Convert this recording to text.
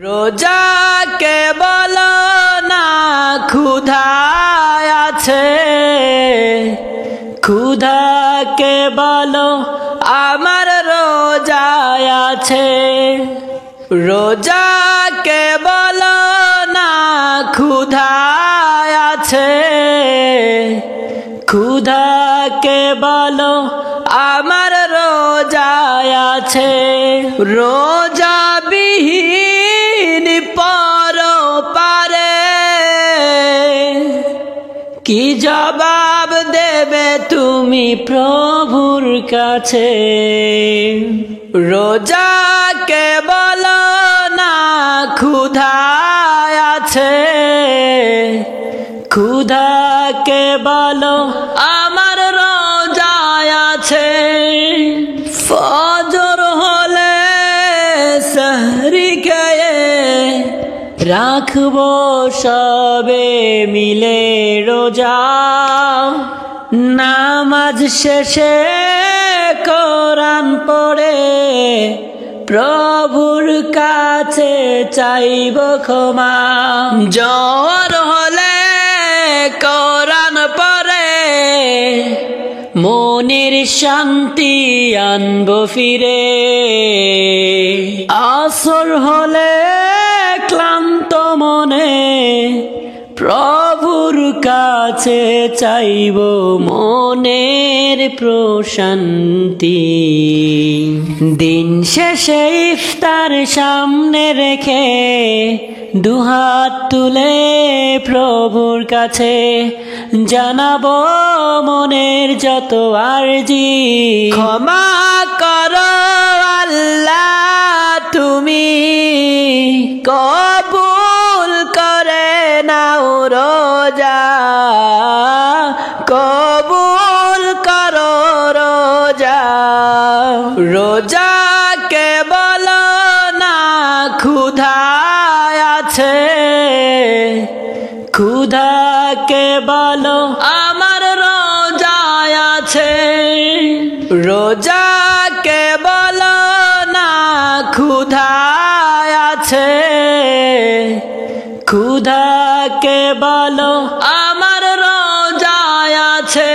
রোজাকে বলো না ক্ষুধায় আছে, ক্ষুধাকে বলো আমার রোজায় আছে। রোজাকে বলো না ক্ষুধায় আছে, ক্ষুধাকে বলো আমার রোজায় আছে। রোজা বিহীন পরপারে কি জবাব দেবে তুমি প্রভুর কাছে? রোজাকে বলো না ক্ষুধায় আছে, ক্ষুধাকে বলো আমার রোজায় আছে। ফজর হলে সেহরি খেয়ে রাখবো সবে মিলে রোজা, নামাজ শেষে কোরআন পড়ে প্রভুর কাছে চাইব ক্ষমা। জ্বর হলে কোরআন পড়ে মনের শান্তি আনবো ফিরে। আসর হলে ক্লান্ত মনে প্রভুর কাছে চাইব মনের প্রশান্তি। দিন শেষে ইফতার সামনে রেখে দুহাত তুলে প্রভুর কাছে জানাবো মনের যত আরজি। ক্ষমা করো আল্লাহ তুমি, কবুল করে নাও রোজা, কবুল করো রোজা। রোজাকে বলো না ক্ষুধায় আছে, ক্ষুধাকে বলো আমার রোজায় আছে। রোজাকে বলো না ক্ষুধায় আছে, ক্ষুধাকে বলো আমার রোজায় আছে।